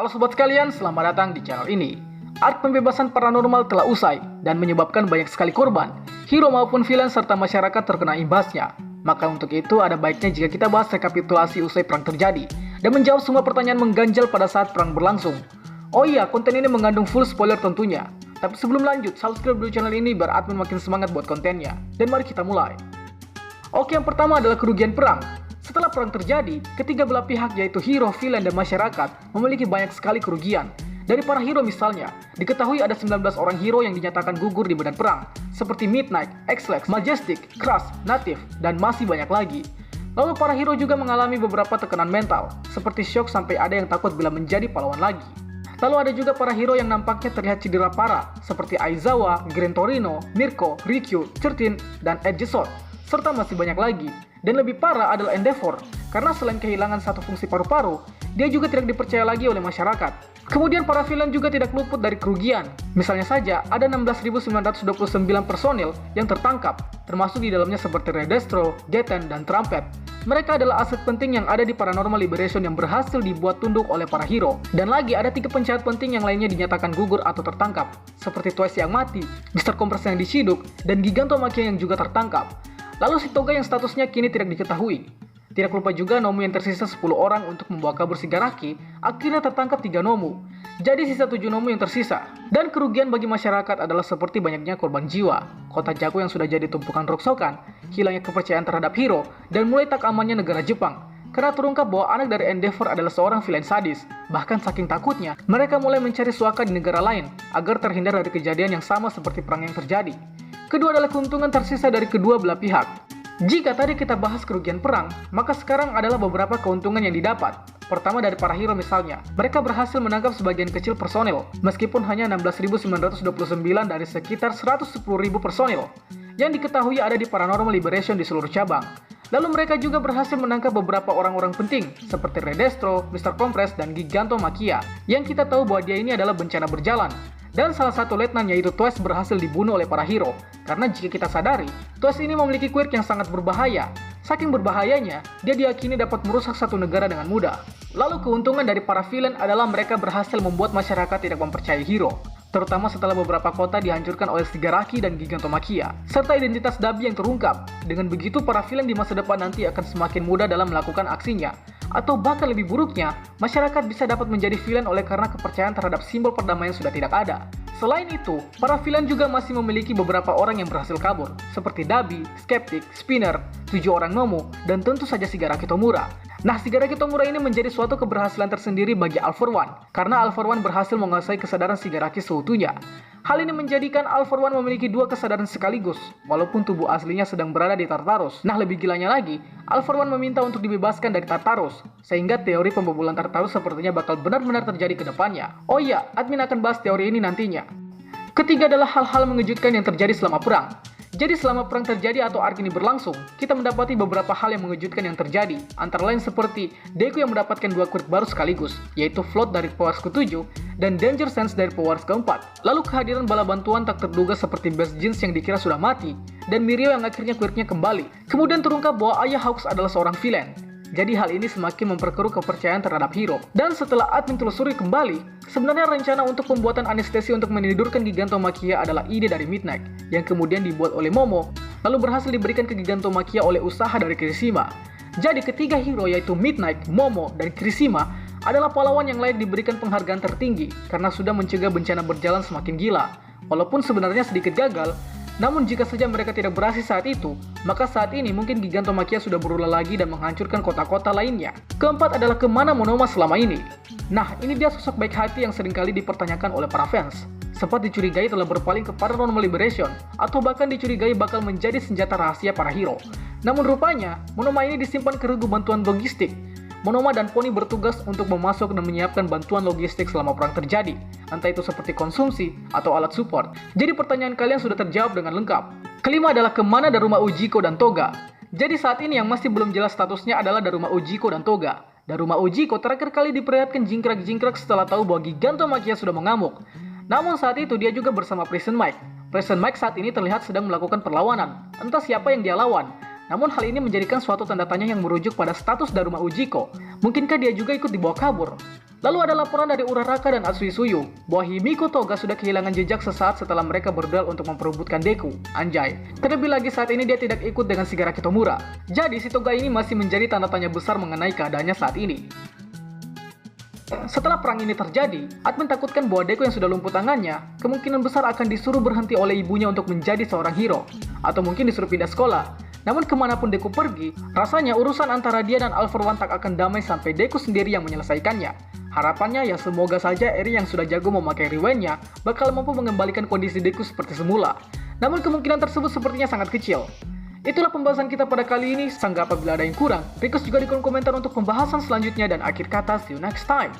Halo sobat sekalian, selamat datang di channel ini. Ark pembebasan paranormal telah usai dan menyebabkan banyak sekali korban, hero maupun villain serta masyarakat terkena imbasnya. Maka untuk itu ada baiknya jika kita bahas rekapitulasi usai perang terjadi dan menjawab semua pertanyaan mengganjal pada saat perang berlangsung. Oh iya, konten ini mengandung full spoiler tentunya. Tapi sebelum lanjut, subscribe dulu channel ini biar admin makin semangat buat kontennya. Dan mari kita mulai. Oke, yang pertama adalah kerugian perang. Setelah perang terjadi, ketiga belah pihak yaitu hero, villain, dan masyarakat memiliki banyak sekali kerugian. Dari para hero misalnya, diketahui ada 19 orang hero yang dinyatakan gugur di medan perang, seperti Midnight, X-Lex, Majestic, Crush, Native, dan masih banyak lagi. Lalu para hero juga mengalami beberapa tekanan mental, seperti shock sampai ada yang takut bila menjadi pahlawan lagi. Lalu ada juga para hero yang nampaknya terlihat cedera parah, seperti Aizawa, Gran Torino, Mirko, Rikyu, Certin, dan Edgesot, serta masih banyak lagi. Dan lebih parah adalah Endeavor, karena selain kehilangan satu fungsi paru-paru, dia juga tidak dipercaya lagi oleh masyarakat. Kemudian para villain juga tidak luput dari kerugian. Misalnya saja, ada 16.929 personil yang tertangkap, termasuk di dalamnya seperti Redestro, Geten, dan Trumpet. Mereka adalah aset penting yang ada di Paranormal Liberation yang berhasil dibuat tunduk oleh para hero. Dan lagi ada 3 penjahat penting yang lainnya dinyatakan gugur atau tertangkap, seperti Twice yang mati, Mr. Compress yang diciduk, dan Gigantomachia yang juga tertangkap. Lalu si Toga yang statusnya kini tidak diketahui. Tidak lupa juga Nomu yang tersisa 10 orang untuk membawa kabur Shigaraki, akhirnya tertangkap 3 Nomu. Jadi sisa 7 Nomu yang tersisa. Dan kerugian bagi masyarakat adalah seperti banyaknya korban jiwa, kota Jaku yang sudah jadi tumpukan rongsokan, hilangnya kepercayaan terhadap hero, dan mulai tak amannya negara Jepang. Karena terungkap bahwa anak dari Endeavor adalah seorang villain sadis. Bahkan saking takutnya, mereka mulai mencari suaka di negara lain agar terhindar dari kejadian yang sama seperti perang yang terjadi. Kedua adalah keuntungan tersisa dari kedua belah pihak. Jika tadi kita bahas kerugian perang, maka sekarang adalah beberapa keuntungan yang didapat. Pertama dari para hero misalnya, mereka berhasil menangkap sebagian kecil personil, meskipun hanya 16.929 dari sekitar 110.000 personil, yang diketahui ada di Paranormal Liberation di seluruh cabang. Lalu mereka juga berhasil menangkap beberapa orang-orang penting, seperti Redestro, Mr. Compress, dan Gigantomachia, yang kita tahu bahwa dia ini adalah bencana berjalan. Dan salah satu letnan yaitu Twice berhasil dibunuh oleh para hero. Karena jika kita sadari, Twice ini memiliki quirk yang sangat berbahaya. Saking berbahayanya, dia diyakini dapat merusak satu negara dengan mudah. Lalu keuntungan dari para villain adalah mereka berhasil membuat masyarakat tidak mempercayai hero, terutama setelah beberapa kota dihancurkan oleh Shigaraki dan Gigantomachia, serta identitas Dabi yang terungkap. Dengan begitu, para villain di masa depan nanti akan semakin mudah dalam melakukan aksinya. Atau bahkan lebih buruknya, masyarakat bisa dapat menjadi villain oleh karena kepercayaan terhadap simbol perdamaian sudah tidak ada. Selain itu, para villain juga masih memiliki beberapa orang yang berhasil kabur, seperti Dabi, Skeptic, Spinner, 7 orang Nomu, dan tentu saja Shigaraki Tomura. Nah, Shigaraki Tomura ini menjadi suatu keberhasilan tersendiri bagi All For One, karena All For One berhasil menguasai kesadaran Shigaraki seutuhnya. Hal ini menjadikan All For One memiliki 2 kesadaran sekaligus, walaupun tubuh aslinya sedang berada di Tartarus. Nah, lebih gilanya lagi, All For One meminta untuk dibebaskan dari Tartarus, sehingga teori pembobolan Tartarus sepertinya bakal benar-benar terjadi ke depannya. Oh iya, admin akan bahas teori ini nantinya. Ketiga adalah hal-hal mengejutkan yang terjadi selama perang. Jadi selama perang terjadi atau arc ini berlangsung, kita mendapati beberapa hal yang mengejutkan yang terjadi, antara lain seperti Deku yang mendapatkan 2 quirk baru sekaligus, yaitu Float dari Powers ke-7 dan Danger Sense dari Powers ke-4. Lalu kehadiran bala bantuan tak terduga seperti Best Jeans yang dikira sudah mati, dan Mirio yang akhirnya quirknya kembali. Kemudian terungkap bahwa ayah Hawks adalah seorang villain. Jadi hal ini semakin memperkeruh kepercayaan terhadap hero. Dan setelah admin telusuri kembali, sebenarnya rencana untuk pembuatan anestesi untuk menidurkan Gigantomachia adalah ide dari Midnight, yang kemudian dibuat oleh Momo, lalu berhasil diberikan ke Gigantomachia oleh usaha dari Kirishima. Jadi ketiga hero yaitu Midnight, Momo, dan Kirishima adalah pahlawan yang layak diberikan penghargaan tertinggi karena sudah mencegah bencana berjalan semakin gila. Walaupun sebenarnya sedikit gagal, namun jika saja mereka tidak berhasil saat itu, maka saat ini mungkin Gigantomachia sudah berulah lagi dan menghancurkan kota-kota lainnya. Keempat adalah kemana Monoma selama ini. Nah, ini dia sosok baik hati yang seringkali dipertanyakan oleh para fans. Sempat dicurigai telah berpaling ke Paranormal Liberation, atau bahkan dicurigai bakal menjadi senjata rahasia para hero. Namun rupanya, Monoma ini disimpan ke regu bantuan logistik. Monoma dan Pony bertugas untuk memasok dan menyiapkan bantuan logistik selama perang terjadi, entah itu seperti konsumsi atau alat support. Jadi pertanyaan kalian sudah terjawab dengan lengkap. Kelima adalah kemana Daruma Ujiko dan Toga. Jadi saat ini yang masih belum jelas statusnya adalah Daruma Ujiko dan Toga. Daruma Ujiko terakhir kali diperlihatkan jingkrak-jingkrak setelah tahu bahwa Gigantomachia sudah mengamuk. Namun saat itu dia juga bersama Prison Mike. Prison Mike saat ini terlihat sedang melakukan perlawanan, entah siapa yang dia lawan. Namun hal ini menjadikan suatu tanda tanya yang merujuk pada status Daruma Ujiko. Mungkinkah dia juga ikut dibawa kabur? Lalu ada laporan dari Uraraka dan Atsui Suyu bahwa Himiko Toga sudah kehilangan jejak sesaat setelah mereka berduel untuk memperebutkan Deku. Anjay. Terlebih lagi saat ini dia tidak ikut dengan Shigaraki Tomura. Jadi si Toga ini masih menjadi tanda tanya besar mengenai keadaannya saat ini. Setelah perang ini terjadi, admin takutkan bahwa Deku yang sudah lumpuh tangannya kemungkinan besar akan disuruh berhenti oleh ibunya untuk menjadi seorang hero, atau mungkin disuruh pindah sekolah. Namun kemanapun Deku pergi, rasanya urusan antara dia dan All For One tak akan damai sampai Deku sendiri yang menyelesaikannya. Harapannya ya semoga saja Eri yang sudah jago memakai rewind-nya bakal mampu mengembalikan kondisi Deku seperti semula. Namun kemungkinan tersebut sepertinya sangat kecil. Itulah pembahasan kita pada kali ini. Sanggah apabila ada yang kurang, request juga di kolom komentar untuk pembahasan selanjutnya, dan akhir kata see you next time.